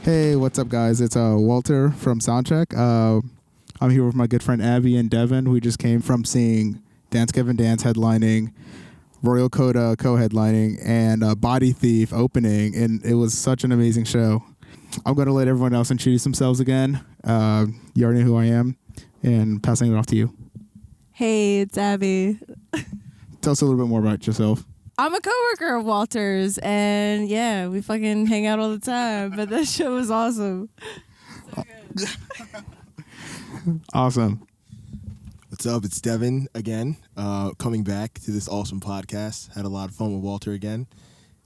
Hey, what's up, guys? It's Walter from Soundcheck. I'm here with my good friend Abby and Devin. We just came from seeing Dance Gavin Dance headlining, Royal Coda co-headlining, and Body Thief opening, and it was such an amazing show. I'm going to let everyone else introduce themselves again. You already know who I am, and passing it off to you. Hey, it's Abby. Tell us a little bit more about yourself. I'm a coworker of Walter's, and yeah, we fucking hang out all the time, but that show was awesome. So good. Awesome. What's up? It's Devin again, coming back to this awesome podcast. Had a lot of fun with Walter again,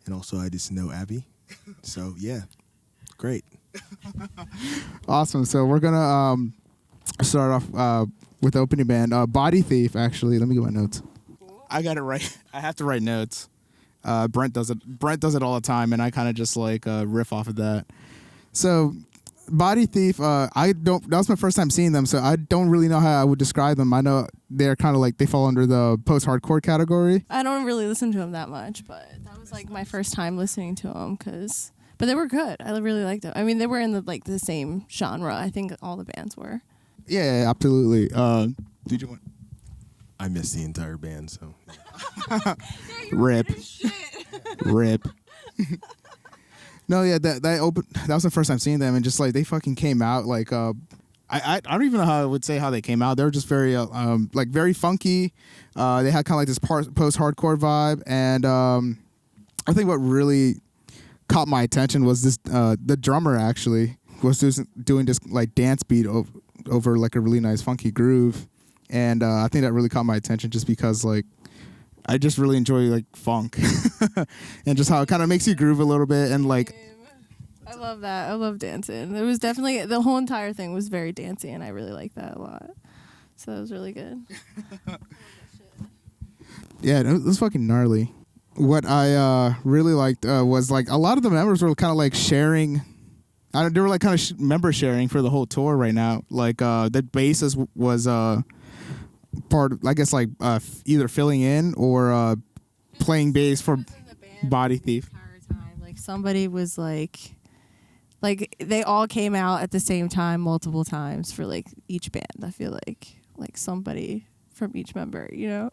and also I just know Abby. So yeah, great. Awesome. So we're gonna start off with the opening band, Body Thief. Actually, let me get my notes. I got it right. I have to write notes. Brent does it. Brent does it all the time, and I kind of just like riff off of that. So, Body Thief. That was my first time seeing them, so I don't really know how I would describe them. I know they're kind of like they fall under the post-hardcore category. I don't really listen to them that much, but that was like my first time listening to them but they were good. I really liked them. I mean, they were in the same genre. I think all the bands were. Yeah, absolutely. Did you want? I missed the entire band, so. Rip. Rip. No, yeah, that was the first time seeing them, and just like they fucking came out like I don't even know how I would say how they came out. They were just very like very funky. They had kind of like this post-hardcore vibe, and I think what really caught my attention was this the drummer actually was doing this like dance beat over like a really nice funky groove. And I think that really caught my attention just because, like, I just really enjoy, like, funk. And just how it kind of makes you groove a little bit. And, like... I love that. I love dancing. It was definitely... The whole entire thing was very dancey, and I really liked that a lot. So that was really good. Yeah, it was fucking gnarly. What I really liked was, like, a lot of the members were kind of, like, sharing... they were, like, kind of member sharing for the whole tour right now. Like, the bassist was... part of, I guess, like either filling in or playing bass for Body Thief. Like somebody was like they all came out at the same time multiple times for like each band. I feel like somebody from each member, you know.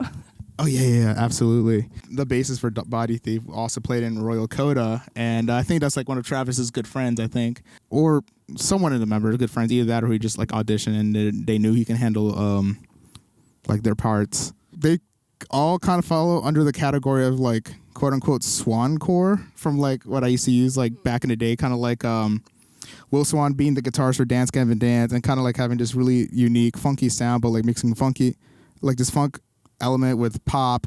Oh yeah, absolutely. The bassist for Body Thief also played in Royal Coda, and I think that's like one of Travis's good friends, I think, or someone in the members, good friends, either that or he just like auditioned and they knew he can handle like their parts. They all kind of follow under the category of like quote unquote swancore from like what I used to use like back in the day, kind of like Will Swan being the guitarist for Dance Gavin Dance and kind of like having this really unique funky sound, but like mixing funky like this funk element with pop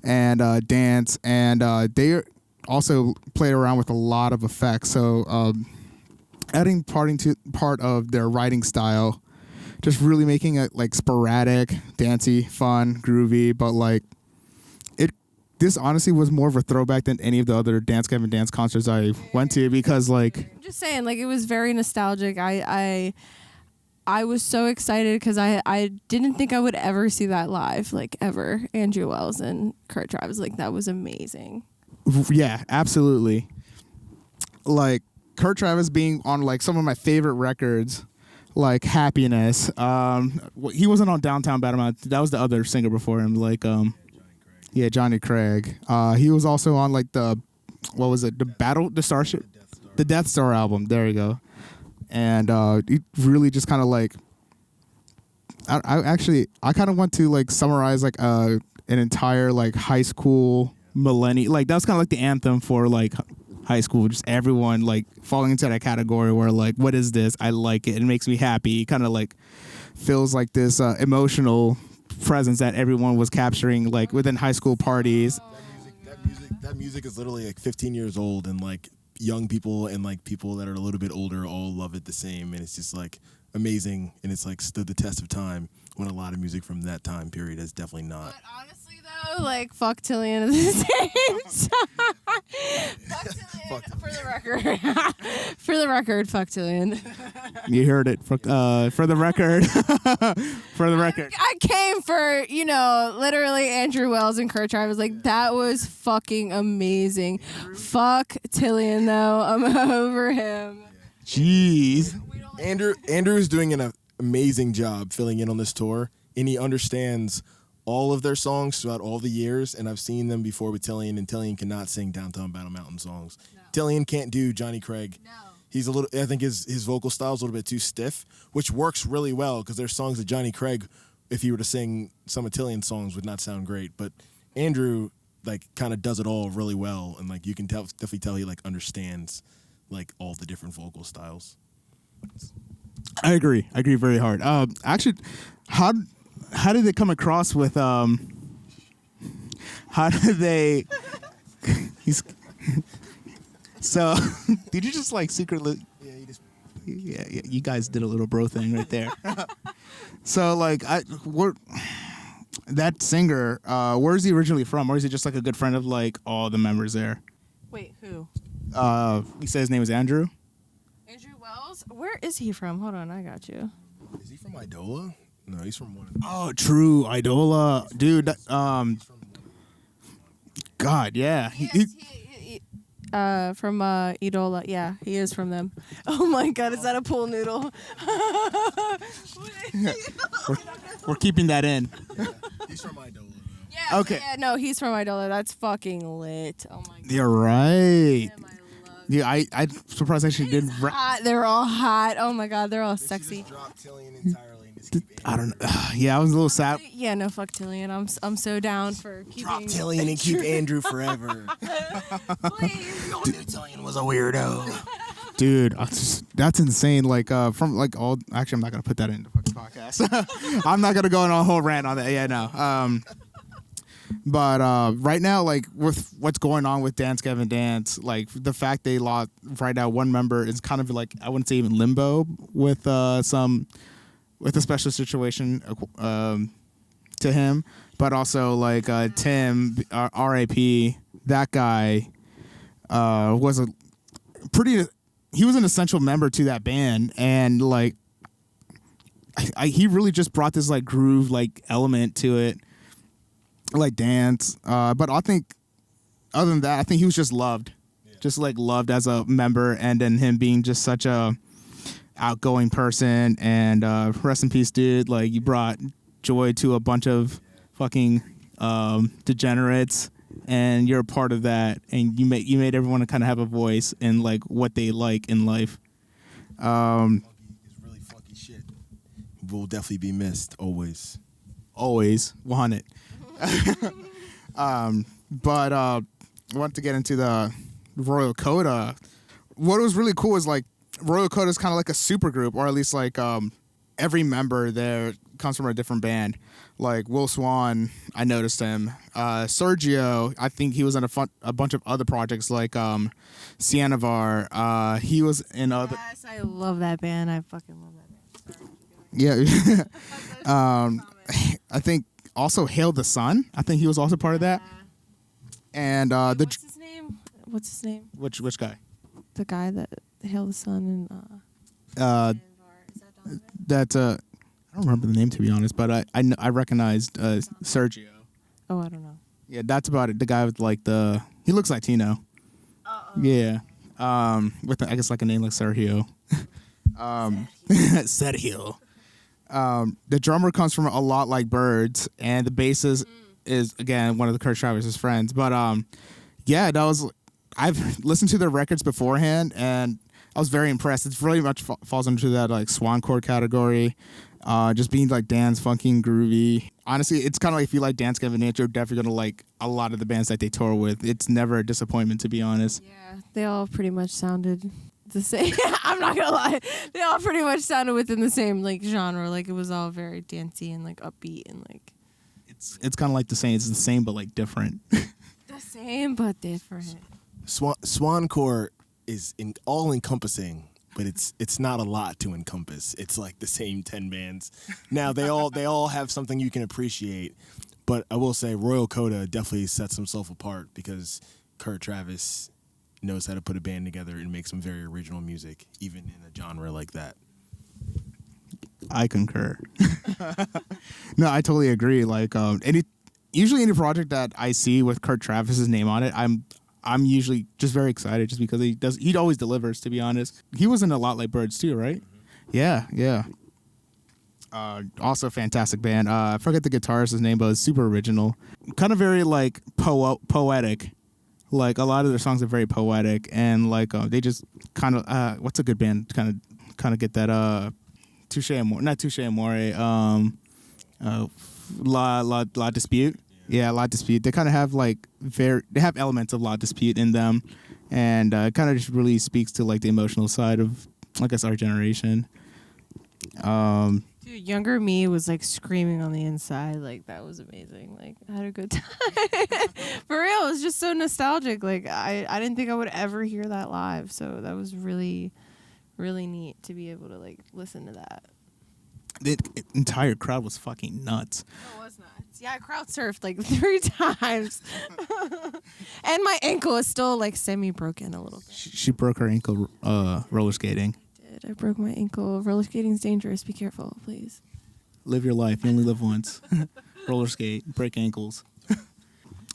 and dance, and they also played around with a lot of effects, so adding part of their writing style, just really making it like sporadic, dancey, fun, groovy, but like this honestly was more of a throwback than any of the other Dance Gavin Dance concerts I went to, because like I'm just saying, like, it was very nostalgic. I was so excited because I didn't think I would ever see that live, like ever. Andrew Wells and Kurt Travis, like that was amazing. Yeah, absolutely. Like Kurt Travis being on like some of my favorite records, like Happiness. He wasn't on Downtown Bad Amount. That was the other singer before him, like Johnny Craig. He was also on like the Death Star album. There you go. And he really just kind of like I kind of want to like summarize like an entire like high school millennium. Like that's kind of like the anthem for like high school, just everyone like falling into that category where like, what is this? I like it. It makes me happy. It kind of like feels like this emotional presence that everyone was capturing like within high school parties. That music is literally like 15 years old, and like young people and like people that are a little bit older all love it the same, and it's just like amazing, and it's like stood the test of time when a lot of music from that time period has definitely not. But honestly though, like fuck Tillian at the same time. Fuck Tillian, for the record. For the record, fuck Tillian. You heard it. For the record. For the record. I came for, literally Andrew Wells and Kurt Travis. Like, that was fucking amazing. Fuck Tillian, though. I'm over him. Jeez. Andrew is doing an amazing job filling in on this tour, and he understands all of their songs throughout all the years, and I've seen them before with Tillian, and Tillian cannot sing Downtown Battle Mountain songs. No. Tillian can't do Johnny Craig. No. He's a little, I think his vocal style is a little bit too stiff, which works really well because there's songs that Johnny Craig, if he were to sing some of Tillian's songs, would not sound great. But Andrew, like, kind of does it all really well, and like you can definitely tell he like understands like all the different vocal styles. I agree very hard. Actually, how did they come across with how did they so did you just like secretly yeah, you guys did a little bro thing right there. So like that singer, where's he originally from? Or is he just like a good friend of like all the members there? Wait, who? He said his name was Andrew. Andrew Wells? Where is he from? Hold on, I got you. Is he from Idola? No, he's from one of Oh, true, Idola, dude. God, yeah. Yes, he from Idola. Yeah, he is from them. Oh my God, is that a pool noodle? we're keeping that in. Yeah, he's from Idola. Yeah. Okay. Yeah, no, he's from Idola. That's fucking lit. Oh my God. You're right. Damn, Yeah, I'm surprised I actually didn't. Hot. They're all hot. Oh my God, they're all sexy. Drop Tillian entirely and just keep I don't know. Yeah, I was a little sad. Yeah, no, fuck Tillian. I'm so down for keeping. drop Tillian and keep Andrew forever. Please. We all knew Tillian was a weirdo. Dude, that's insane. Like, from like all. Actually, I'm not gonna put that in the fucking podcast. I'm not gonna go on a whole rant on that. Yeah, no. But right now, like with what's going on with Dance Gavin Dance, like the fact they lost right now one member is kind of like, I wouldn't say even limbo with a special situation to him, but also like Tim, R.I.P. That guy was he was an essential member to that band, and like he really just brought this like groove like element to it. Like dance, but I think other than that, I think he was just loved, just like loved as a member, and then him being just such a outgoing person. And rest in peace, dude. Like you brought joy to a bunch of fucking degenerates, and you're a part of that, and you made everyone kind of have a voice in like what they like in life. It's really funky shit. Will definitely be missed always. Always want it. But I want to get into the Royal Coda. What was really cool is like Royal Coda is kind of like a super group, or at least like every member there comes from a different band. Like Will Swan, I noticed him. Sergio, I think he was in a bunch of other projects like Cianavar. He was in other. Yes, I love that band. I fucking love that band. Yeah. I think. Also, Hail the Sun. I think he was also part of that. And what's his name? What's his name? Which guy? The guy that Hail the Sun and that's I don't remember the name, to be honest, but I recognized Sergio. Oh, I don't know. Yeah, that's about it. The guy with like he looks Latino. Yeah. With I guess like a name like Sergio. Sergio. The drummer comes from A Lot Like Birds, and the bassist is again one of the Kurt Travis's friends. But yeah, I've listened to their records beforehand, and I was very impressed. It's really much falls into that like swan chord category, just being like dance, funky, and groovy. Honestly, it's kind of like if you like Dance Gavin Dance, you're definitely gonna like a lot of the bands that they tour with. It's never a disappointment, to be honest. Yeah, they all pretty much sounded the same. I'm not gonna lie, they all pretty much sounded within the same like genre. Like it was all very dancey and like upbeat and like. It's kind of like the same. It's the same but like different. The same but different. Swancore is all encompassing, but it's not a lot to encompass. It's like the same 10 bands. Now they all have something you can appreciate, but I will say Royal Coda definitely sets himself apart because Kurt Travis knows how to put a band together and make some very original music, even in a genre like that. I concur. No, I totally agree. Like usually any project that I see with Kurt Travis's name on it, I'm usually just very excited just because he always delivers, to be honest. He was in A Lot Like Birds too, right? Mm-hmm. Yeah. Also a fantastic band. I forget the guitarist's name, but it's super original. Kind of very like poetic. Like a lot of their songs are very poetic, and like they just kind of what's a good band kind of get that Touche Amore, not Touche Amore, La Dispute. Yeah, La Dispute. They kind of have like they have elements of La Dispute in them, and it kind of just really speaks to like the emotional side of, I guess, our generation. Dude, younger me was like screaming on the inside. Like that was amazing. Like I had a good time. For real, it was just so nostalgic. Like I didn't think I would ever hear that live. So that was really, really neat to be able to like listen to that. The entire crowd was fucking nuts. It was nuts. Yeah, I crowd surfed like 3 times. And my ankle is still like semi-broken a little bit. She broke her ankle roller skating. I broke my ankle. Roller skating is dangerous. Be careful, please. Live your life. You only live once. Roller skate. Break ankles.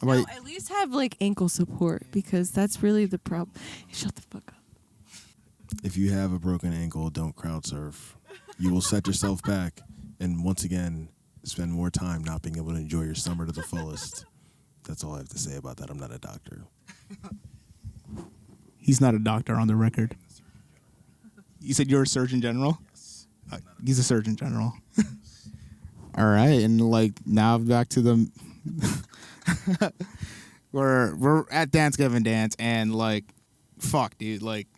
No, at least have like ankle support, because that's really the problem. Shut the fuck up. If you have a broken ankle, don't crowd surf. You will set yourself back and once again spend more time not being able to enjoy your summer to the fullest. That's all I have to say about that. I'm not a doctor. He's not a doctor, on the record. You said you're a Surgeon General? Yes. He's a Surgeon General. All right, and like now back to the we're at Dance Gavin Dance, and like fuck, dude, like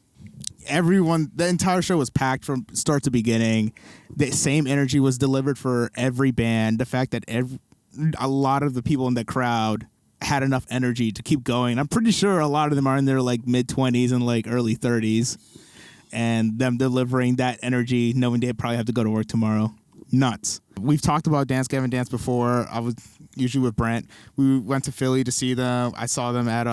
everyone, the entire show was packed from start to beginning. The same energy was delivered for every band. The fact that a lot of the people in the crowd had enough energy to keep going. I'm pretty sure a lot of them are in their like mid-20s and like early 30s. And them delivering that energy, knowing they probably have to go to work tomorrow. Nuts. We've talked about Dance Gavin Dance before. I was usually with Brent. We went to Philly to see them. I saw them at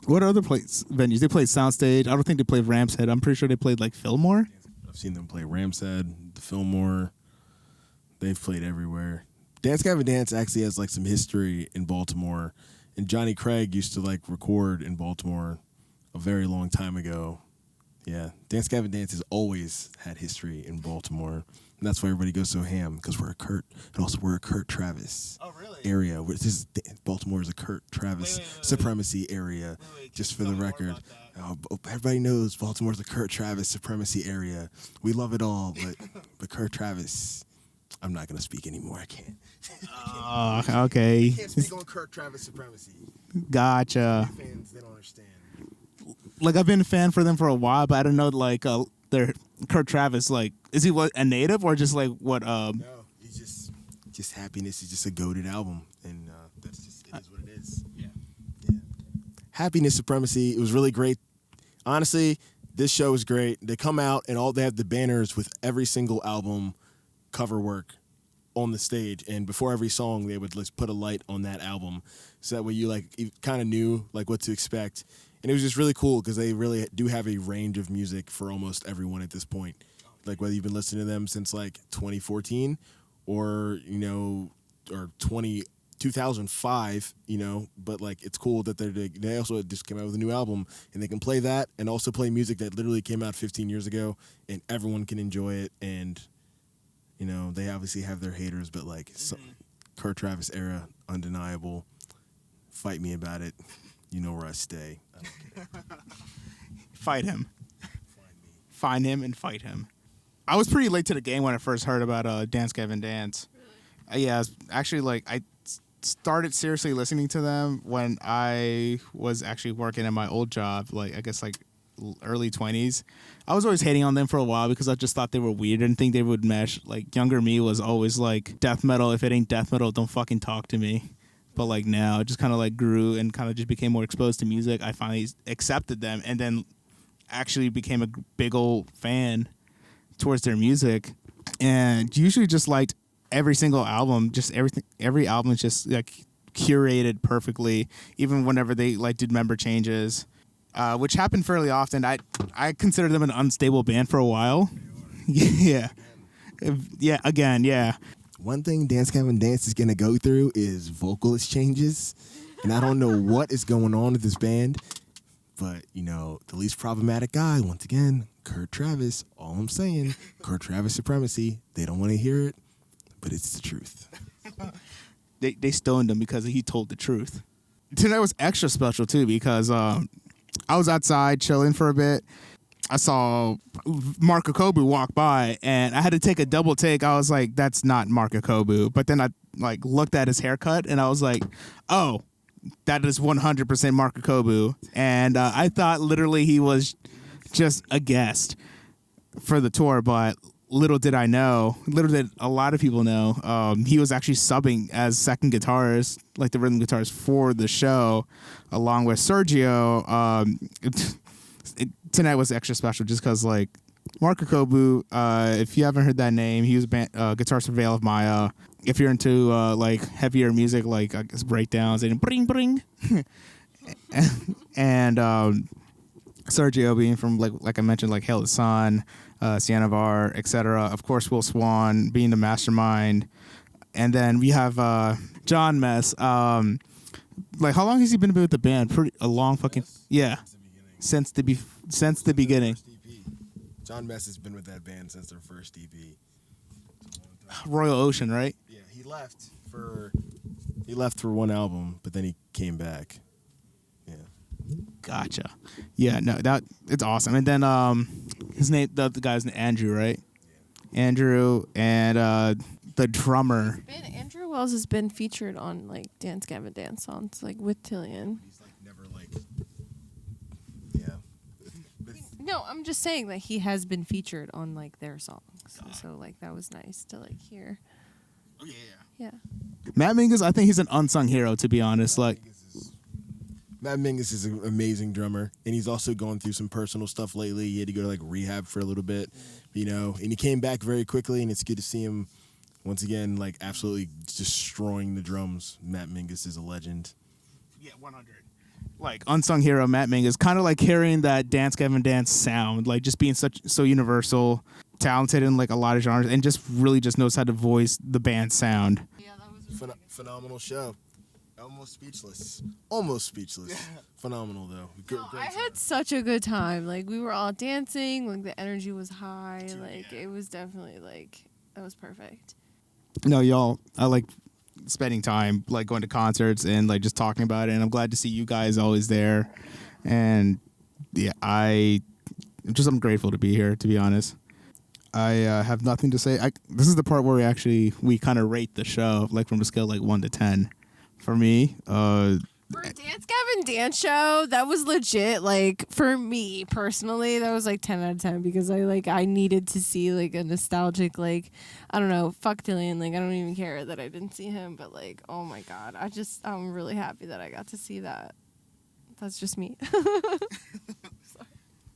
what other venues? They played Soundstage. I don't think they played Ram's Head. I'm pretty sure they played like Fillmore. I've seen them play Ram's Head, the Fillmore. They've played everywhere. Dance Gavin Dance actually has like some history in Baltimore, and Johnny Craig used to like record in Baltimore a very long time ago. Yeah, Dance Gavin Dance has always had history in Baltimore, and that's why everybody goes so ham, because we're a Kurt Travis area. Baltimore is a Kurt Travis supremacy area. Just for the record, everybody knows Baltimore's a Kurt Travis supremacy area. We love it all, but Kurt Travis, I'm not gonna speak anymore. I can't. Okay. I can't speak on Kurt Travis supremacy. Gotcha. Fans, they don't understand. Like I've been a fan for them for a while, but I don't know like their Kurt Travis, like is he a native or just like what No, he's just Happiness is just a goated album, and that's just it is what it is. Yeah. Happiness Supremacy, it was really great. Honestly, this show was great. They come out and they have the banners with every single album cover work on the stage, and before every song they would just put a light on that album, so that way you kind of knew like what to expect. And it was just really cool because they really do have a range of music for almost everyone at this point. Like whether you've been listening to them since like 2014 or, or 2005, but like it's cool that they also just came out with a new album, and they can play that and also play music that literally came out 15 years ago, and everyone can enjoy it. And, they obviously have their haters, but like Kurt Travis era, undeniable. Fight me about it. You know where I stay. I don't care. Fight him. Find him and fight him. I was pretty late to the game when I first heard about Dance Gavin Dance. Really? Yeah, actually, like I started seriously listening to them when I was actually working at my old job. Like I guess like early 20s. I was always hating on them for a while because I just thought they were weird and didn't think they would mesh. Like younger me was always like, death metal. If it ain't death metal, don't fucking talk to me. But like now, it just kind of like grew and kind of just became more exposed to music. I finally accepted them and then actually became a big old fan towards their music, and usually just liked every single album. Just every album is just like curated perfectly. Even whenever they like did member changes, which happened fairly often. I considered them an unstable band for a while. Yeah. Again. One thing Dance Gavin Dance is going to go through is vocalist changes. And I don't know what is going on with this band, but, you know, the least problematic guy, once again, Kurt Travis. All I'm saying, Kurt Travis supremacy. They don't want to hear it, but it's the truth. They stoned him because he told the truth. Tonight was extra special, too, because I was outside chilling for a bit. I saw Mark Okobu walk by, and I had to take a double take. I was like, that's not Mark Okobu. But then I like looked at his haircut, and I was like, oh, that is 100% Mark Okobu. And I thought literally he was just a guest for the tour, but little did I know, little did a lot of people know, he was actually subbing as second guitarist, like the rhythm guitarist for the show, along with Sergio. Tonight was extra special just because, like, Mark Okobu, if you haven't heard that name, he was guitarist for Veil of Maya. If you're into, like, heavier music, like, I guess, breakdowns and bring, bring. and Sergio being from, like I mentioned, like, Hail the Sun, Siennavar, etc. Of course, Will Swan being the mastermind. And then we have John Mess. Like, how long has he been with the band? A long fucking... Yeah. Since the beginning. John Mess has been with that band since their first EP. Royal Ocean, right? Yeah, he left for one album, but then he came back. Yeah. Gotcha. Yeah, no, it's awesome. And then his name, the guy's name, Andrew, right? Yeah. Andrew and the drummer. Andrew Wells has been featured on like Dance Gavin Dance songs, like with Tillian. He's like never like. Yeah. No, I'm just saying that he has been featured on like their songs. So like that was nice to like hear. Oh yeah. Yeah. Matt Mingus, I think he's an unsung hero, to be honest. Matt Mingus is an amazing drummer, and he's also going through some personal stuff lately. He had to go to like rehab for a little bit, you know, and he came back very quickly, and it's good to see him once again, like absolutely destroying the drums. Matt Mingus is a legend. Yeah, 100. Like unsung hero Matt Mingus, kind of like carrying that Dance Gavin Dance sound, like just being so universal, talented in like a lot of genres, and just really just knows how to voice the band sound. Yeah, that was phenomenal show. Almost speechless. Phenomenal though. I had such a good time. Like we were all dancing. Like the energy was high. Like it was definitely like that was perfect. No, y'all, I like spending time like going to concerts and like just talking about it, and I'm glad to see you guys always there. And yeah, I'm grateful to be here, to be honest. I have nothing to say. This is the part where we kind of rate the show, like from a scale like 1 to 10. For me, for a Dance Gavin Dance show, that was legit. Like for me personally, that was like 10 out of 10 because I needed to see like a nostalgic, like, I don't know, fuck Dillian. Like I don't even care that I didn't see him, but like, oh my god, I'm really happy that I got to see that. That's just me.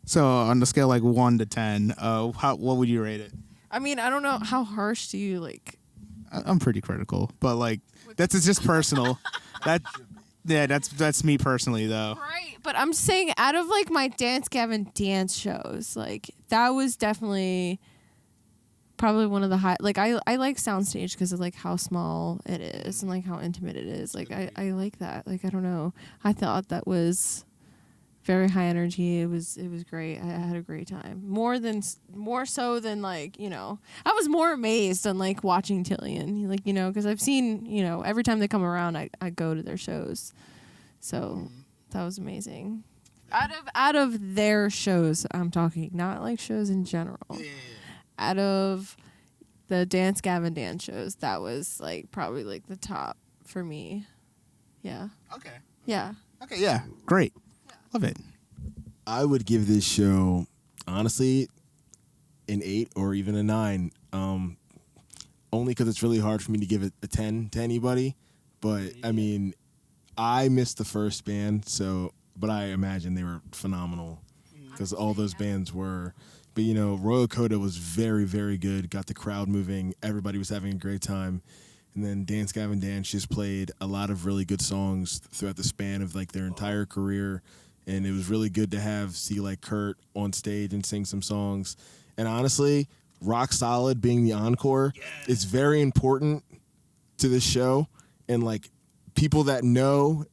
So on the scale like 1 to 10, what would you rate it? I mean, I don't know, how harsh do you like? I'm pretty critical, but like it's just personal. That's me personally though. Right, but I'm saying out of like my Dance Gavin Dance shows, like that was definitely probably one of the high. Like I like Soundstage because of like how small it is and like how intimate it is. Like I like that. Like I don't know. I thought that was very high energy. It was great. I had a great time. More so than like, you know, I was more amazed than like watching Tillian, like, you know, because I've seen, you know, every time they come around, I go to their shows. So that was amazing. Out of their shows, I'm talking, not like shows in general. Yeah. Out of the Dance Gavin Dance shows, that was like probably like the top for me. Yeah. Okay. Yeah. Okay. Yeah. Great. Love it. I would give this show, honestly, an 8 or even a 9. Only because it's really hard for me to give it a 10 to anybody. But, I mean, I missed the first band, but I imagine they were phenomenal because all those bands were. But, you know, Royal Coda was very, very good, got the crowd moving. Everybody was having a great time. And then Dance Gavin Dance just played a lot of really good songs throughout the span of, like, their entire career. And it was really good to see like Kurt on stage and sing some songs. And honestly, Rock Solid being the encore is very important to this show. And like people that know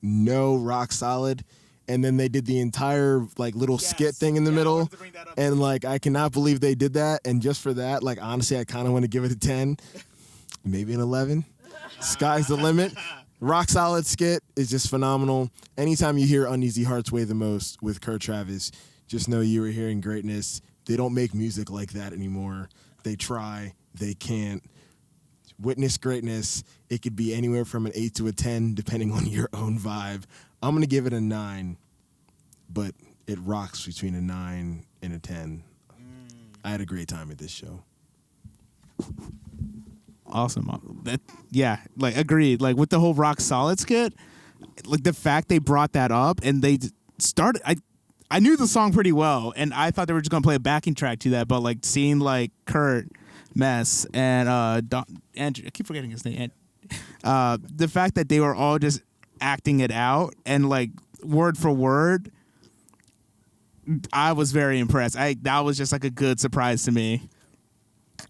Rock Solid. And then they did the entire like little skit thing in the middle. And like I cannot believe they did that. And just for that, like honestly, I kind of want to give it a 10, maybe an 11. Sky's the limit. Rock Solid skit is just phenomenal. Anytime you hear Uneasy Hearts Weigh the Most with Kurt Travis, just know you are hearing greatness. They don't make music like that anymore. They try, they can't. Witness greatness. It could be anywhere from an 8 to a 10, depending on your own vibe. I'm going to give it a 9, but it rocks between a 9 and a 10. I had a great time at this show. Awesome. Like agreed. Like with the whole Rock Solid skit, like the fact they brought that up and they started. I knew the song pretty well, and I thought they were just gonna play a backing track to that. But like seeing like Kurt, Mess, and Andrew, I keep forgetting his name. The fact that they were all just acting it out and like word for word, I was very impressed. That was just like a good surprise to me,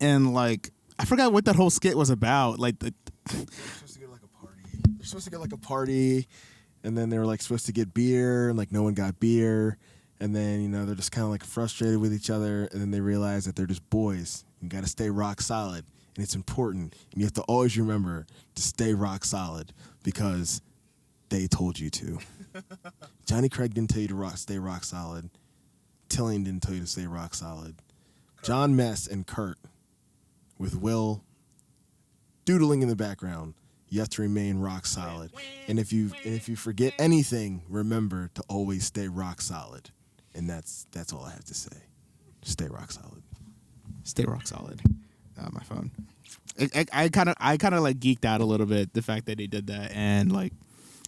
and like. I forgot what that whole skit was about. Like they're supposed to get like a party. They're supposed to get like a party, and then they were like supposed to get beer, and like no one got beer, and then they're just kind of like frustrated with each other, and then they realize that they're just boys. You got to stay rock solid, and it's important, and you have to always remember to stay rock solid because they told you to. Johnny Craig didn't tell you to stay rock solid. Tillian didn't tell you to stay rock solid. John Mess and Kurt. With Will doodling in the background, you have to remain rock solid. And if you forget anything, remember to always stay rock solid. And that's all I have to say. Stay rock solid. Stay rock solid. My phone. I kind of like geeked out a little bit the fact that they did that, and like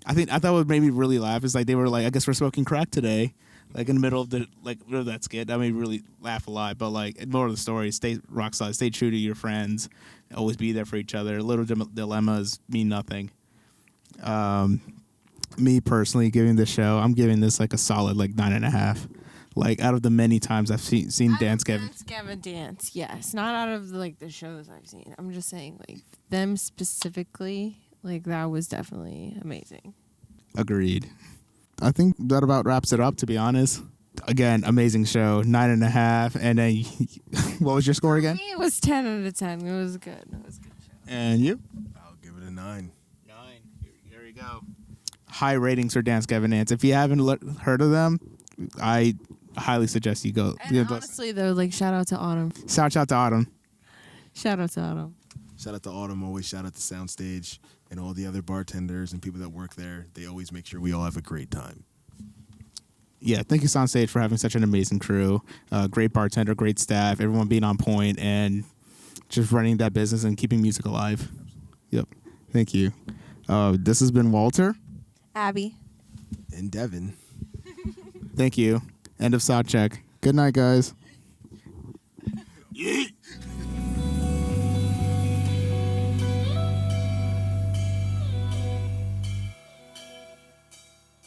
I thought what made me really laugh is like they were like, I guess we're smoking crack today. Like in the middle of that skit, that made me really laugh a lot. But like, more of the story: stay rock solid, stay true to your friends, always be there for each other. Little dilemmas mean nothing. Me personally, giving this show, I'm giving this like a solid like 9.5. Like out of the many times I've seen Dance Gavin. Dance Gavin Dance, yes, not out of like the shows I've seen. I'm just saying like them specifically, like that was definitely amazing. Agreed. I think that about wraps it up, to be honest. Again, amazing show, 9.5. And then, what was your score again? For me, it was 10 out of 10. It was good. It was a good show. And you? I'll give it a 9. 9. Here we go. High ratings for Dance Gavin Dance. If you haven't heard of them, I highly suggest you go. And honestly, though, like, shout out to Autumn. Shout out to Autumn. Shout out to Autumn. Shout out to Autumn. Always shout out to Soundstage and all the other bartenders and people that work there. They always make sure we all have a great time. Yeah, thank you, Soundstage, for having such an amazing crew. Great bartender, great staff, everyone being on point, and just running that business and keeping music alive. Yep. Thank you. This has been Walter. Abby. And Devin. Thank you. End of sound check. Good night, guys. Yeah.